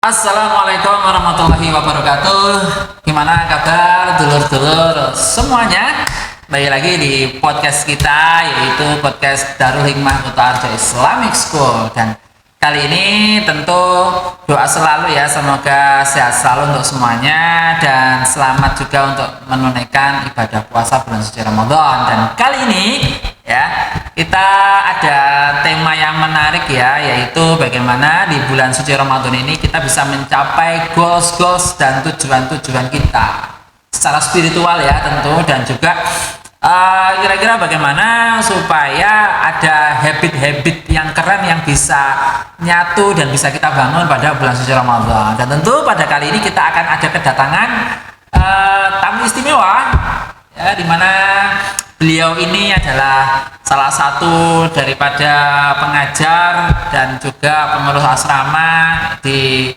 Assalamualaikum warahmatullahi wabarakatuh. Gimana kabar dulur-dulur semuanya? Balik lagi di podcast kita, yaitu podcast Darul Hikmah Kutoarjo Islamic School. Dan kali ini tentu doa selalu ya, semoga sehat selalu untuk semuanya dan selamat juga untuk menunaikan ibadah puasa bulan suci Ramadan. Dan kali ini ya, kita ada tema yang menarik ya, yaitu bagaimana di bulan suci Ramadan ini kita bisa mencapai goals dan tujuan-tujuan kita secara spiritual ya tentu, dan juga kira-kira bagaimana supaya ada habit-habit yang keren yang bisa nyatu dan bisa kita bangun pada bulan suci Ramadan. Dan tentu pada kali ini kita akan ada kedatangan tamu istimewa ya, dimana beliau ini adalah salah satu daripada pengajar dan juga pengurus asrama di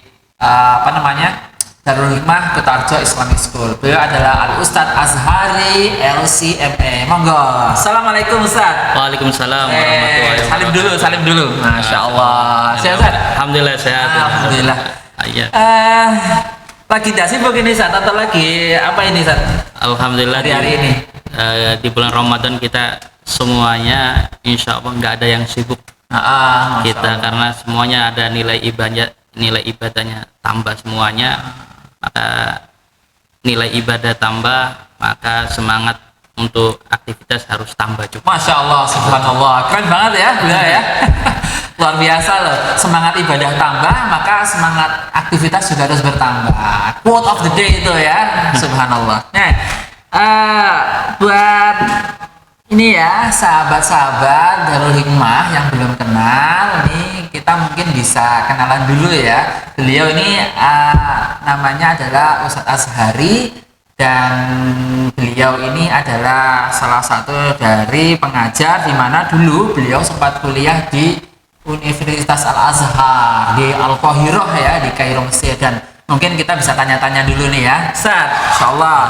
Darul Hikmah Kutoarjo Islamic School. Beliau adalah Al Ustadz Azhari LCMA. Monggo. Assalamualaikum Ustadz. Waalaikumsalam warahmatullahi wabarakatuh. Salim dulu. Masya Allah. Sehat Ustadz? Alhamdulillah sehat. Alhamdulillah. Iya. Lagi dasih begini Ustadz atau lagi apa ini Ustadz? Alhamdulillah hari ini. Di bulan Ramadan kita semuanya insya Allah nggak ada yang sibuk kita Allah. Karena semuanya ada nilai ibadahnya tambah semuanya, maka nilai ibadah tambah, maka semangat untuk aktivitas harus tambah juga. Masya Allah, subhanallah, keren banget ya beliau ya. Luar biasa loh, semangat ibadah tambah maka semangat aktivitas juga harus bertambah. Quote of the day itu ya, subhanallah. Nah, buat ini ya sahabat-sahabat Darul Hikmah yang belum kenal, nih kita mungkin bisa kenalan dulu ya. Beliau ini namanya adalah Ustadz Azhari, dan beliau ini adalah salah satu dari pengajar di mana dulu beliau sempat kuliah di Universitas Al Azhar di Al Qahirah ya, di Kairo Mesir. Dan mungkin kita bisa tanya-tanya dulu nih ya Ustadz. Insyaallah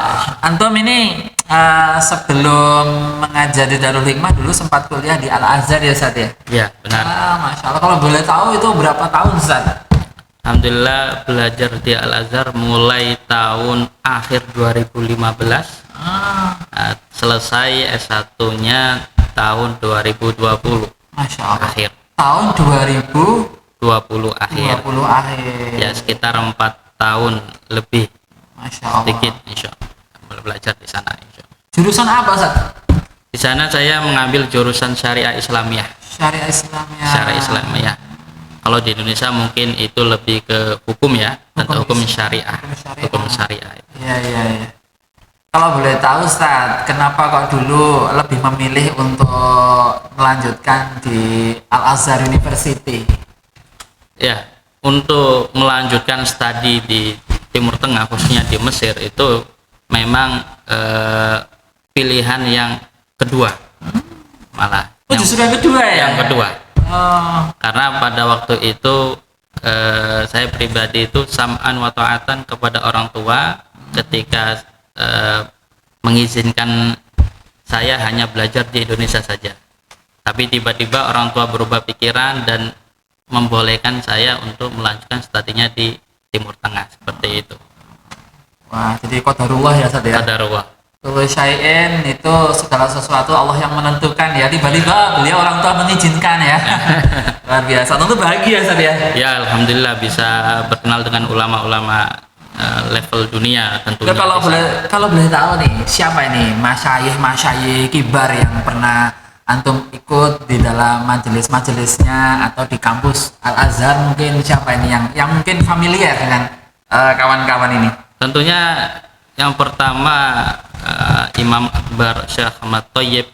antum ini sebelum mengajar di Darul Hikmah dulu sempat kuliah di Al Azhar ya Ustadz ya? Iya benar. Masya Allah, kalau boleh tahu itu berapa tahun Ustadz? Alhamdulillah belajar di Al Azhar mulai tahun akhir 2015. Selesai S1-nya tahun 2020. Masya Allah. Akhir. Tahun 2020 akhir. Ya sekitar 4 tahun lebih. Masya Allah. Sedikit insya Allah belajar di sana. Insya Allah. Jurusan apa Ustaz? Di sana saya mengambil jurusan Syariah Islamiyah. Syariah Islamiyah. Syariah Islamiyah. Kalau di Indonesia mungkin itu lebih ke hukum ya, tentang hukum syariah. Hukum syariah. Iya. Kalau boleh tahu Ustaz, kenapa kok dulu lebih memilih untuk melanjutkan di Al Azhar University? Ya, untuk melanjutkan studi di Timur Tengah, khususnya di Mesir, itu memang pilihan yang kedua. Malah. Justru yang kedua ya? Yang kedua. Karena pada waktu itu saya pribadi itu sam'an wa ta'atan kepada orang tua ketika mengizinkan saya hanya belajar di Indonesia saja. Tapi tiba-tiba orang tua berubah pikiran dan membolehkan saya untuk melanjutkan studinya di Timur Tengah, seperti itu. Wah, jadi qadarullah ya Ustaz ya? Qadarullah. Kullu syai'in itu segala sesuatu Allah yang menentukan ya. Tiba-tiba beliau orang tua mengizinkan ya. Luar biasa. Tentu bahagia Ustaz ya. Ya alhamdulillah bisa berkenal dengan ulama-ulama level dunia tentunya. Kalau boleh tahu nih, siapa ini masyayikh kibar yang pernah antum ikut di dalam majelis-majelisnya atau di kampus Al Azhar, mungkin siapa ini yang mungkin familiar dengan kawan-kawan ini? Tentunya yang pertama Imam Akbar Syekh Ahmad Thayyib,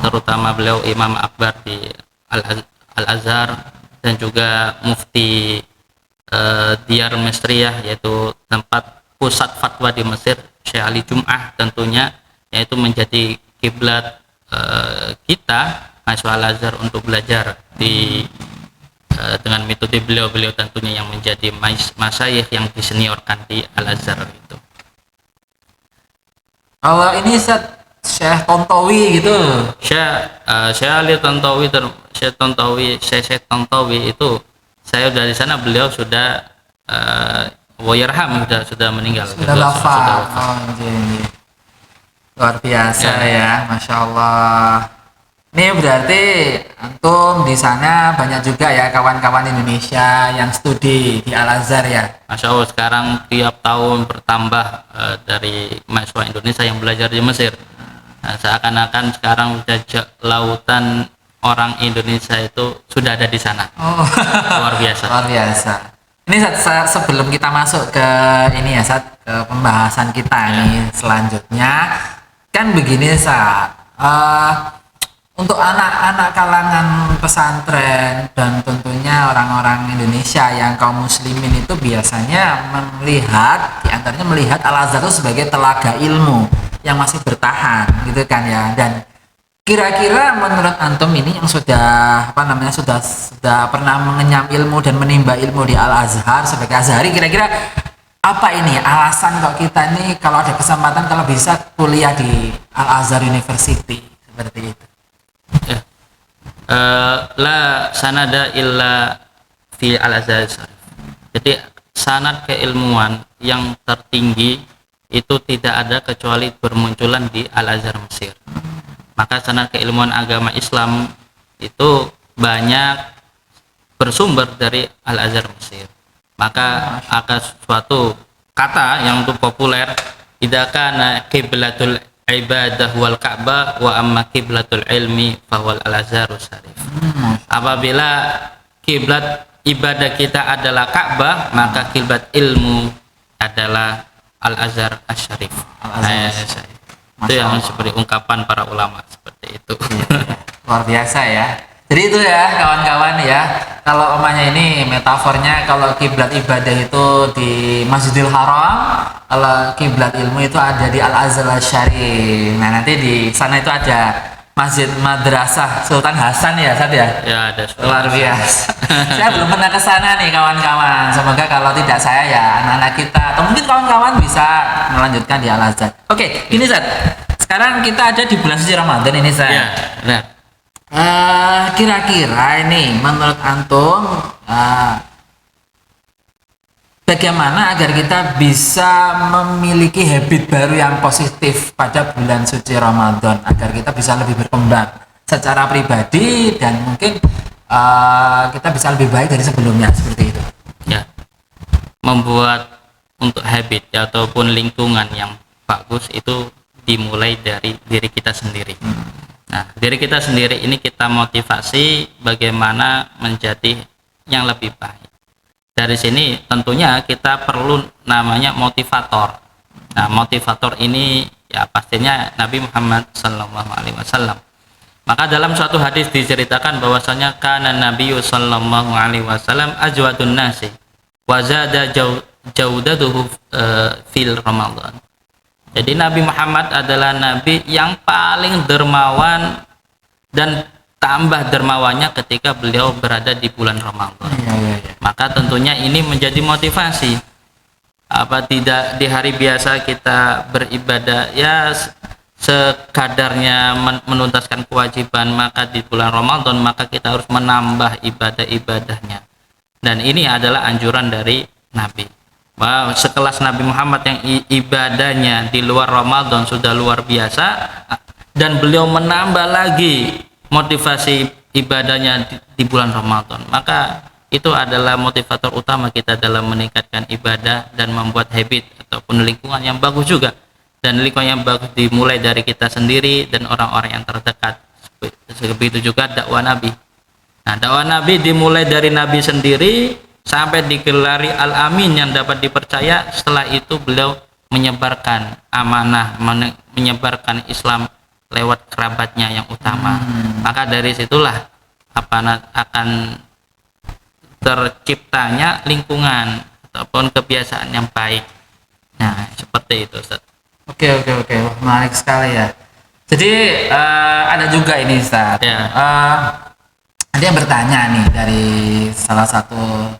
terutama beliau Imam Akbar di Al Azhar, dan juga Mufti Diyar Mesriyah, yaitu tempat pusat fatwa di Mesir, Syekh Ali Jum'ah tentunya, yaitu menjadi kiblat kita mahasiswa Al Azhar untuk belajar dengan metode beliau tentunya yang menjadi masyayikh yang diseniorkan di Al Azhar itu. Kalau ini Syekh Tontowi gitu. Syekh Ali Tontowi, Syekh Tontowi itu saya dari sana, beliau sudah wa yarham sudah meninggal. Sudah wafat. Oh, iya. Luar biasa ya, Masya Allah. Ini berarti antum di sana banyak juga ya kawan-kawan Indonesia yang studi di Al-Azhar ya. Masya Allah, sekarang tiap tahun bertambah dari mahasiswa Indonesia yang belajar di Mesir. Nah, seakan-akan sekarang lautan orang Indonesia itu sudah ada di sana. Oh, luar biasa. Luar biasa. Ini sebelum kita masuk ke ini ya, ke pembahasan kita nih selanjutnya, kan begini untuk anak-anak kalangan pesantren dan tentunya orang-orang Indonesia yang kaum muslimin itu biasanya diantaranya melihat Al-Azhar itu sebagai telaga ilmu yang masih bertahan gitu kan ya. Dan kira-kira menurut antum ini yang sudah sudah pernah mengenyam ilmu dan menimba ilmu di Al-Azhar sebagai Azhari, kira-kira apa ini alasan kok kita ini kalau ada kesempatan kalau bisa kuliah di Al-Azhar University seperti itu? Ya. La sanada illa fi Al-Azhar. Jadi sanad keilmuan yang tertinggi itu tidak ada kecuali bermunculan di Al-Azhar Mesir. Maka sanad keilmuan agama Islam itu banyak bersumber dari Al-Azhar Mesir. Maka akan suatu kata yang untuk populer, idza kana qiblatul ibadah wal Ka'bah wa amma qiblatul ilmi fawal Al-Azharus Syarif. Apabila kiblat ibadah kita adalah Ka'bah, maka kiblat ilmu adalah Al-Azhar Asy-Syarif. Itu yang seperti ungkapan para ulama seperti itu. Luar biasa ya. Jadi itu ya kawan-kawan ya, kalau omanya ini metafornya, kalau kiblat ibadah itu di Masjidil Haram, kalau kiblat ilmu itu ada di Al-Azhar Asy-Syarif. Nah, nanti di sana itu ada Masjid Madrasah Sultan Hasan ya, Sad ya? Ya, ada. Luar biasa. Saya belum pernah ke sana nih kawan-kawan. Semoga kalau tidak saya ya anak-anak kita atau mungkin kawan-kawan bisa melanjutkan di Al-Azhar. Oke, ini Sad. Sekarang kita ada di bulan suci Ramadan ini, Sad. Ya, benar. Kira-kira ini menurut antum bagaimana agar kita bisa memiliki habit baru yang positif pada bulan suci Ramadan agar kita bisa lebih berkembang secara pribadi dan mungkin kita bisa lebih baik dari sebelumnya seperti itu. Ya, membuat untuk habit ya, ataupun lingkungan yang bagus itu dimulai dari diri kita sendiri. Nah, diri kita sendiri ini kita motivasi bagaimana menjadi yang lebih baik. Dari sini tentunya kita perlu namanya motivator. Nah, motivator ini ya pastinya Nabi Muhammad SAW. Maka dalam suatu hadis diceritakan bahwasanya kana Nabi SAW ajwadun nasi wa zada jaudaduhu fil Ramadan. Jadi Nabi Muhammad adalah Nabi yang paling dermawan dan tambah dermawannya ketika beliau berada di bulan Ramadan. Maka tentunya ini menjadi motivasi. Apa tidak di hari biasa kita beribadah ya sekadarnya menuntaskan kewajiban, maka di bulan Ramadan maka kita harus menambah ibadah-ibadahnya. Dan ini adalah anjuran dari Nabi. Bahwa sekelas Nabi Muhammad yang ibadahnya di luar Ramadan sudah luar biasa dan beliau menambah lagi motivasi ibadahnya di bulan Ramadan, maka itu adalah motivator utama kita dalam meningkatkan ibadah dan membuat habit ataupun lingkungan yang bagus juga. Dan lingkungan yang bagus dimulai dari kita sendiri dan orang-orang yang terdekat. Begitu juga dakwah Nabi. Nah, dakwah Nabi dimulai dari Nabi sendiri sampai digelari Al-Amin yang dapat dipercaya. Setelah itu beliau menyebarkan amanah, menyebarkan Islam lewat kerabatnya yang utama. Maka dari situlah akan terciptanya lingkungan ataupun kebiasaan yang baik. Nah, seperti itu, Ustaz. Oke. Menarik sekali ya. Jadi ada juga ini, Ustaz. Ya. Ada yang bertanya nih dari salah satu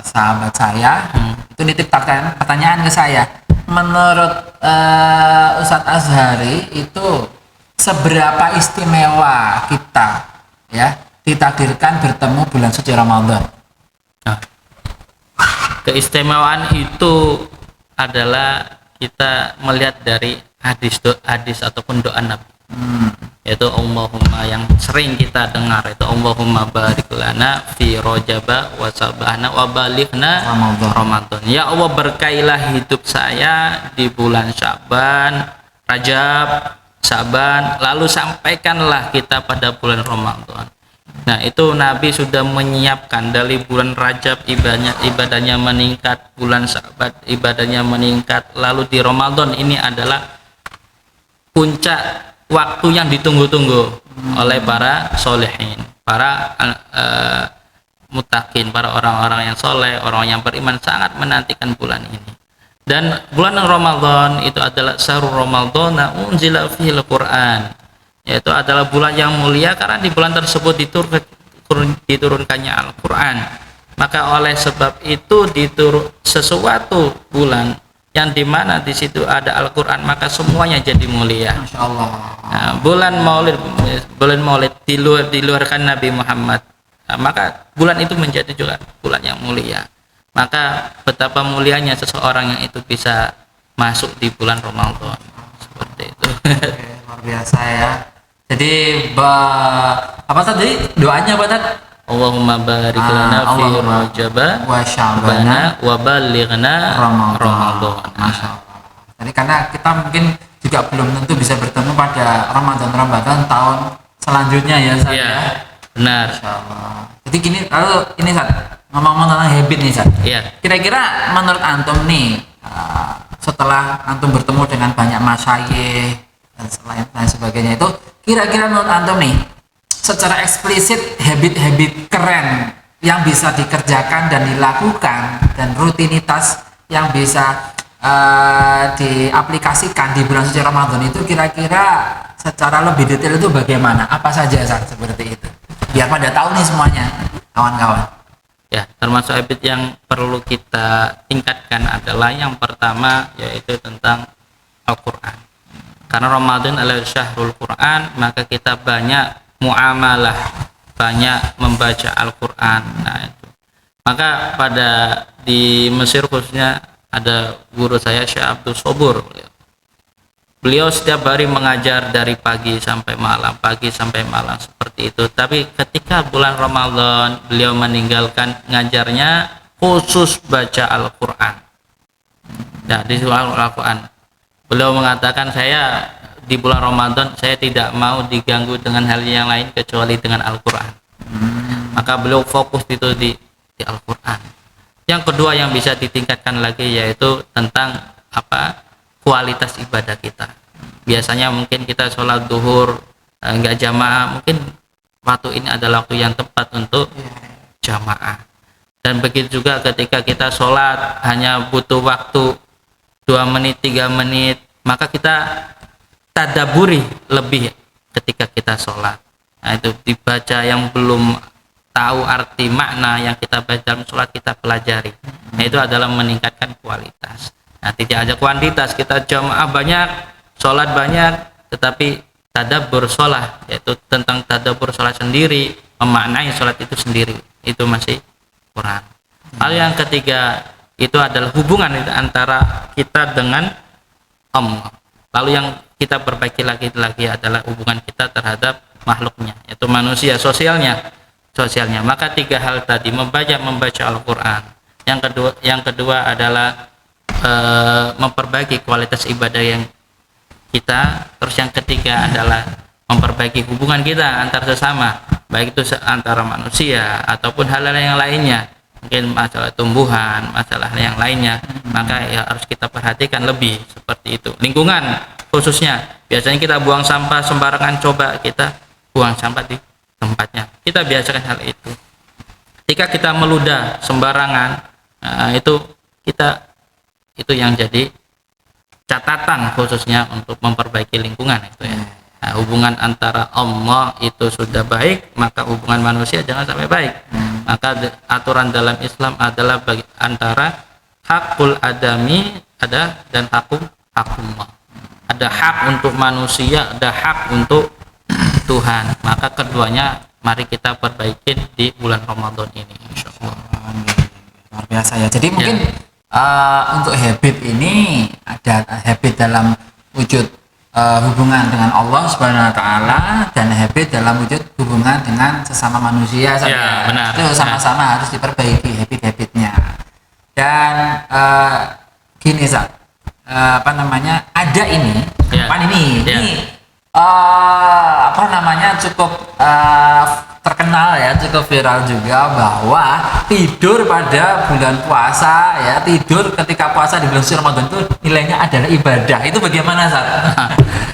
sahabat saya, itu nitip pertanyaan ke saya. Menurut Ustadz Azhari itu seberapa istimewa kita ya ditakdirkan bertemu bulan suci Ramadan? keistimewaan itu adalah kita melihat dari hadis ataupun doa Nabi, yaitu Allahumma, yang sering kita dengar itu Allahumma barik lana fi rajaba wa sabana wa balighna Ramadan. Ya Allah, berkailah hidup saya di bulan Syaban, Rajab, Syaban, lalu sampaikanlah kita pada bulan Ramadan. Nah, itu Nabi sudah menyiapkan dari bulan Rajab ibadahnya meningkat, bulan Syaban ibadahnya meningkat, lalu di Ramadan ini adalah puncak waktu yang ditunggu-tunggu oleh para solehin, para mutakin, para orang-orang yang soleh, orang yang beriman sangat menantikan bulan ini. Dan bulan Ramadan itu adalah syahrul Ramadhana unzila fihil Quran, yaitu adalah bulan yang mulia karena di bulan tersebut diturunkannya Al-Quran. Maka oleh sebab itu sesuatu bulan yang dimana di situ ada Al-Quran, maka semuanya jadi mulia. Masya Allah. Nah, bulan Maulid diluarkan Nabi Muhammad, maka bulan itu menjadi juga bulan yang mulia. Maka betapa mulianya seseorang yang itu bisa masuk di bulan Ramadan seperti itu. Oke, luar biasa ya. Jadi apa tadi doanya apa tadi? Allahumma barik lana fi Rajab wa Sya'ban wa balighna Ramadan. Masya Allah. Jadi karena kita mungkin juga belum tentu bisa bertemu pada Ramadan tahun selanjutnya ya, Ustaz. Iya, benar. Masya Allah. Jadi gini, lalu ini Ustaz, ngomong tentang habit nih Ustaz. Iya. Kira-kira menurut antum nih, setelah antum bertemu dengan banyak masyayikh dan lain sebagainya, itu kira-kira menurut antum nih, secara eksplisit habit-habit keren yang bisa dikerjakan dan dilakukan dan rutinitas yang bisa diaplikasikan di bulan suci Ramadan itu kira-kira secara lebih detail itu bagaimana? Apa saja Ustaz seperti itu? Biar pada tahu nih semuanya, kawan-kawan. Ya, termasuk habit yang perlu kita tingkatkan adalah yang pertama yaitu tentang Al-Quran. Karena Ramadan adalah syahrul Quran, maka kita banyak muamalah, banyak membaca Al-Quran. Nah, itu. Maka di Mesir khususnya ada guru saya, Syekh Abdul Sobur. Beliau setiap hari mengajar dari pagi sampai malam seperti itu. Tapi ketika bulan Ramadan beliau meninggalkan ngajarnya, khusus baca Al-Quran. Nah, di Al-Quran beliau mengatakan, saya di bulan Ramadan saya tidak mau diganggu dengan hal yang lain kecuali dengan Al-Quran. Maka beliau fokus itu di Al-Quran. Yang kedua yang bisa ditingkatkan lagi yaitu tentang kualitas ibadah kita. Biasanya mungkin kita sholat duhur enggak jamaah, mungkin waktu ini adalah waktu yang tepat untuk jamaah. Dan begitu juga ketika kita sholat hanya butuh waktu 2 menit, 3 menit, maka kita tadaburi lebih ketika kita sholat. Nah, itu dibaca yang belum tahu arti makna yang kita baca dalam sholat, kita pelajari. Nah, itu adalah meningkatkan kualitas. Nah, tidak ada kuantitas, kita jamaah banyak, sholat banyak, tetapi tadabbur sholat, yaitu tentang tadabbur sholat sendiri, memaknai sholat itu sendiri, itu masih kurang. Hal yang ketiga itu adalah hubungan antara kita dengan Allah. Lalu yang kita perbaiki lagi adalah hubungan kita terhadap makhluknya, yaitu manusia, sosialnya. Maka 3 hal tadi, membaca Al-Quran. Yang kedua adalah memperbaiki kualitas ibadah yang kita. Terus yang ketiga adalah memperbaiki hubungan kita antar sesama, baik itu antara manusia ataupun hal-hal yang lainnya, mungkin masalah tumbuhan, masalah yang lainnya. Maka ya harus kita perhatikan lebih seperti itu. Lingkungan khususnya, biasanya kita buang sampah sembarangan, coba kita buang sampah di tempatnya, kita biasakan hal itu. Ketika kita meludah sembarangan, itu yang jadi catatan khususnya untuk memperbaiki lingkungan itu ya. Nah, hubungan antara Allah itu sudah baik, maka hubungan manusia jangan sampai baik. Maka aturan dalam Islam adalah antara hakul adami dan hakumullah. Ada hak untuk manusia, ada hak untuk Tuhan. Maka keduanya mari kita perbaikin di bulan Ramadan ini, insyaallah. luar biasa ya. Jadi mungkin untuk habit ini ada habit dalam wujud hubungan dengan Allah Subhanahu wa taala dan habit dalam wujud hubungan dengan sesama manusia saja. Benar. Itu sama-sama harus diperbaiki habit-habitnya. Dan gini Zat, ada ini, cukup terkenal ya, cukup viral juga bahwa tidur pada bulan puasa ya, tidur ketika puasa di bulan suci Ramadan itu nilainya adalah ibadah. Itu bagaimana Zat?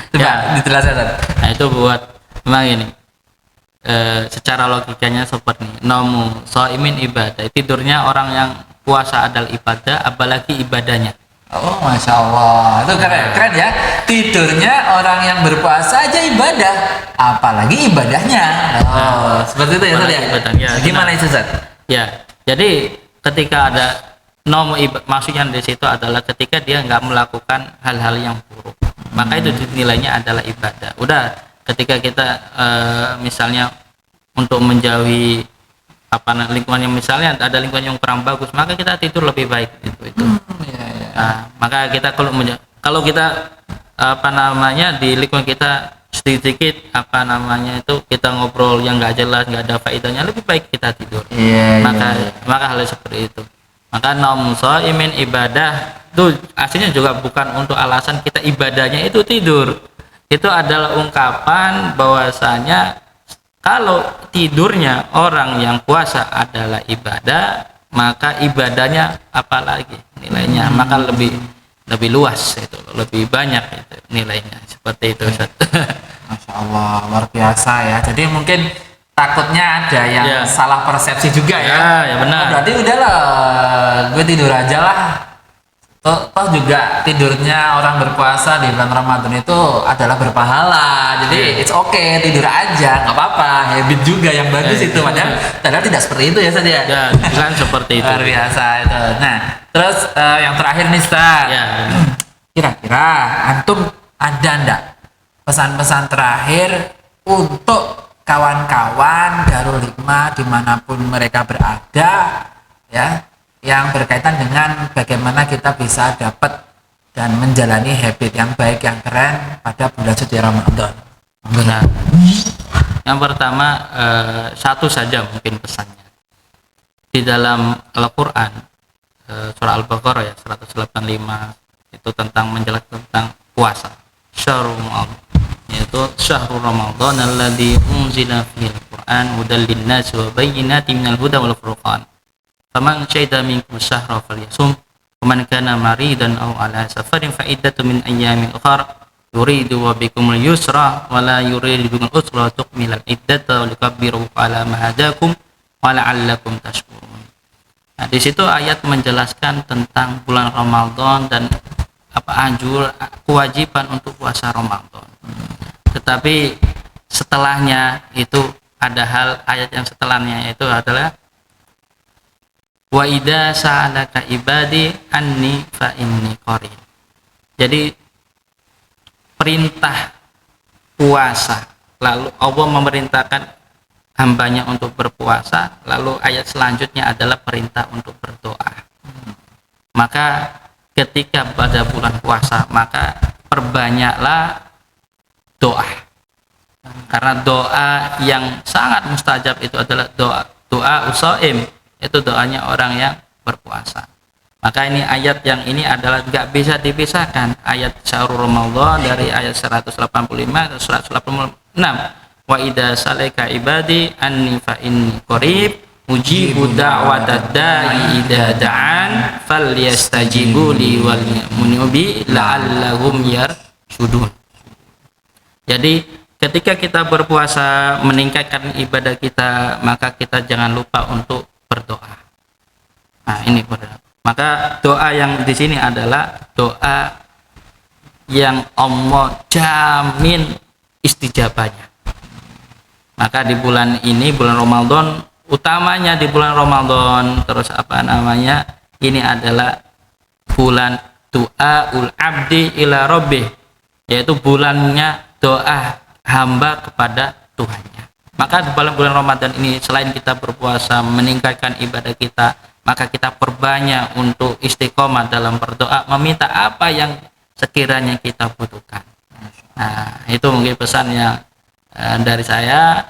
Coba dijelaskan Zat. Nah itu buat memang ini secara logikanya seperti ini. Nomu soimin ibadah, tidurnya orang yang puasa adalah ibadah, apalagi ibadahnya. Oh, masya Allah, itu keren ya. Tidurnya orang yang berpuasa aja ibadah, apalagi ibadahnya. Seperti itu ya, Zat ya. Ibadahnya. Gimana itu Zat? Ya, jadi ketika ada nomu maksudnya di situ adalah ketika dia nggak melakukan hal-hal yang buruk, maka itu nilainya adalah ibadah. Udah, ketika kita misalnya untuk menjauhi lingkungan yang misalnya ada lingkungan yang kurang bagus, maka kita tidur lebih baik itu. Nah, maka kita kalau kita di lingkungan kita sedikit itu kita ngobrol yang nggak jelas, nggak ada faedahnya, lebih baik kita tidur. Maka hal seperti itu. Maka naum shaimin ibadah itu aslinya juga bukan untuk alasan kita ibadahnya itu tidur. Itu adalah ungkapan bahwasanya kalau tidurnya orang yang puasa adalah ibadah, maka ibadahnya apalagi nilainya, maka lebih luas itu, lebih banyak itu nilainya. Seperti itu Ustaz. Masya Allah, luar biasa ya. Jadi mungkin takutnya ada yang salah persepsi juga ya. Ya benar. Berarti udahlah, gue tidur aja lah. Toh juga tidurnya orang berpuasa di bulan Ramadan itu adalah berpahala. Jadi it's okay, tidur aja, nggak apa-apa. Habit juga yang bagus itu. Padahal tidak seperti itu ya Ustaz ya. Ya, kan seperti itu. Luar biasa itu. Nah, terus yang terakhir nih Ustaz. Kira-kira antum ada ndak pesan-pesan terakhir untuk kawan-kawan Darul Hikmah dimanapun mereka berada ya, yang berkaitan dengan bagaimana kita bisa dapat dan menjalani habit yang baik, yang keren pada bulan suci Ramadan. Benar. Yang pertama, satu saja mungkin pesannya. Di dalam Al-Quran, surah Al-Baqarah ya, 185, itu tentang menjelaskan tentang puasa. Syahrul Ramadan, yaitu syahrul Ramadan alladzi unzila fihil Qur'an hudal linnas wa bayyinatin minal huda wal furqan. Faman syahida minkum syahra falyasum wa man kana maridan aw ala safarin fa iddatu min ayyamin ukhra yuridu wa bikumul yusra wa la yuridu bikumul usra tukmilal iddata wa likabbiru ala ma hadakum wa la'allakum tashkurun. Nah, di situ ayat menjelaskan tentang bulan Ramadan dan kewajiban untuk puasa Ramadan. Tetapi setelahnya itu ada ayat yang setelahnya itu adalah wa idza sa'alaka ibadi anni fa inni qarib. Jadi perintah puasa, lalu Allah memerintahkan hambanya untuk berpuasa, lalu ayat selanjutnya adalah perintah untuk berdoa. Maka ketika pada bulan puasa, maka perbanyaklah doa, karena doa yang sangat mustajab itu adalah doa usaim, itu doanya orang yang berpuasa. Maka ini ayat yang ini adalah nggak bisa dipisahkan ayat syahrul Ramadan dari ayat 185 atau 186. Wa idza salaka ibadi anni fa inni qarib ujibu da'watad da'i idza da'an falyastajibu li wal yu'minu bi la'allahum yarshudun. Jadi ketika kita berpuasa meningkatkan ibadah kita, maka kita jangan lupa untuk berdoa. Nah, ini maka doa yang di sini adalah doa yang Allah jamin istijabahnya. Maka di bulan ini, bulan Ramadan, utamanya di bulan Ramadan, terus ini adalah bulan doaul abdi ila rabbih, yaitu bulannya doa hamba kepada Tuhannya. Maka di bulan Ramadan ini selain kita berpuasa meningkatkan ibadah kita, maka kita perbanyak untuk istiqomah dalam berdoa, meminta apa yang sekiranya kita butuhkan. Nah, itu mungkin pesannya dari saya.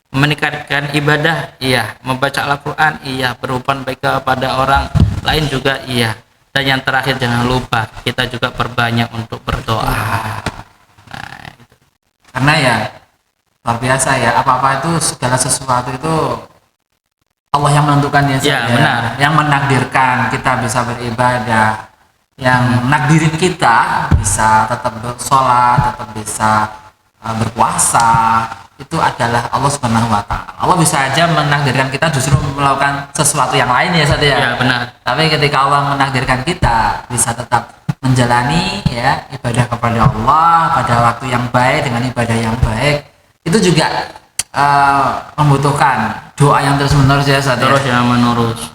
Meningkatkan ibadah, iya. Membaca Al-Quran, iya. Berhubungan baik kepada orang lain juga, iya. Dan yang terakhir, jangan lupa kita juga perbanyak untuk berdoa. Nah, itu. Karena ya luar biasa ya, apa-apa itu segala sesuatu itu Allah yang menentukan ya, Ya, benar. yang menakdirkan kita bisa beribadah, yang nakdirin kita bisa tetap bersolat, tetap bisa berpuasa, itu adalah Allah Subhanahu wa Ta'ala. Allah bisa aja menakdirkan kita justru melakukan sesuatu yang lain ya, Ustaz ya. Ya, benar. Tapi ketika Allah menakdirkan kita bisa tetap menjalani ya ibadah kepada Allah pada waktu yang baik dengan ibadah yang baik, itu juga membutuhkan doa yang terus menerus ya, Ustaz. Terus yang menurus.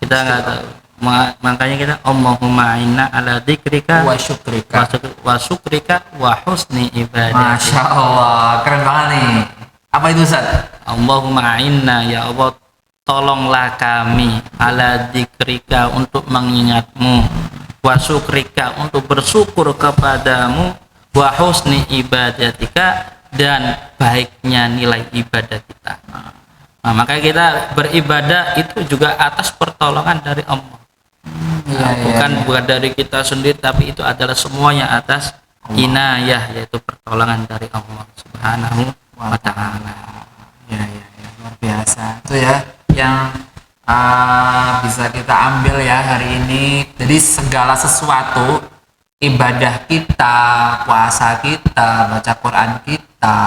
Kita nggak tahu. Makanya kita Allahumma inna ala dzikrika Wa syukrika. wa syukrika wa husni ibadah. Masya Allah, keren banget nih. Apa itu, Ustaz? Allahumma inna, ya Allah, tolonglah kami ala dzikrika, untuk mengingatmu, wa syukrika, untuk bersyukur kepadamu, wa husni ibadatika, dan baiknya nilai ibadah kita. Nah, maka kita beribadah itu juga atas pertolongan dari Allah. Bukan dari kita sendiri, tapi itu adalah semuanya atas inayah, yaitu pertolongan dari Allah Subhanahu wa Ta'ala. Ya, luar biasa. Itu ya yang bisa kita ambil ya hari ini. Jadi segala sesuatu, ibadah kita, puasa kita, baca Quran kita,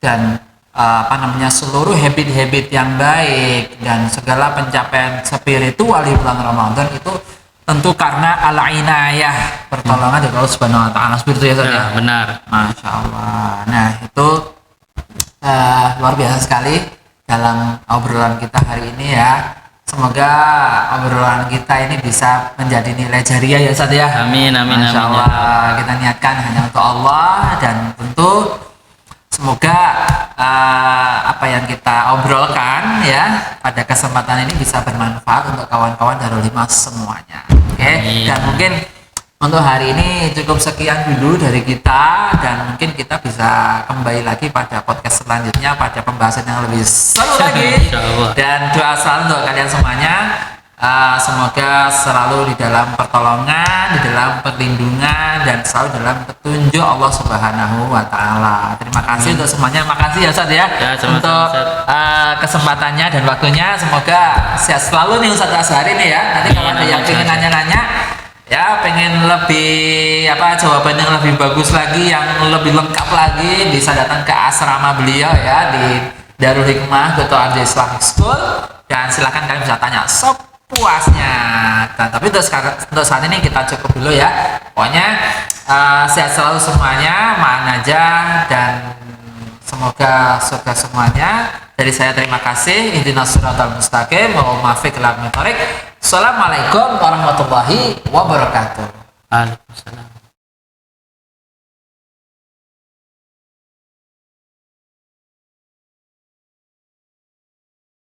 dan seluruh habit-habit yang baik dan segala pencapaian spiritual di bulan Ramadan itu tentu karena al-inayah, pertolongan dari Allah Subhanahu wa Ta'ala. Seperti itu ya, benar. Masya Allah. Nah, itu luar biasa sekali dalam obrolan kita hari ini ya. Semoga obrolan kita ini bisa menjadi nilai jariah ya, Ustaz ya. Amin, amin, Masya amin. Allah. Kita niatkan hanya untuk Allah, dan tentu semoga apa yang kita obrolkan ya pada kesempatan ini bisa bermanfaat untuk kawan-kawan Darul Hikmah semuanya. Oke. Dan mungkin untuk hari ini cukup sekian dulu dari kita, dan mungkin kita bisa kembali lagi pada podcast selanjutnya pada pembahasan yang lebih seru lagi. Dan doa selalu untuk kalian semuanya. Semoga selalu di dalam pertolongan, di dalam perlindungan, dan selalu dalam petunjuk Allah Subhanahu wa Ta'ala. Terima kasih untuk semuanya. Makasih ya, Ustaz ya, untuk kesempatannya dan waktunya. Semoga sehat selalu nih Ustaz Azhari nih ya. Nanti kalau ada yang pengen nanya-nanya ya, pengen lebih jawaban yang lebih bagus lagi, yang lebih lengkap lagi, bisa datang ke asrama beliau ya di Darul Hikmah Dr. Arjo Islamic School, dan silakan kalian bisa tanya puasnya. Nah, tapi untuk saat ini kita cukup dulu ya. Pokoknya sehat selalu semuanya, mana aja, dan semoga surga semuanya. Dari saya terima kasih. Ihdinas siratal mustaqim wa muwaffiq ila aqwamit thoriq. Assalamualaikum warahmatullahi wabarakatuh. Waalaikumsalam.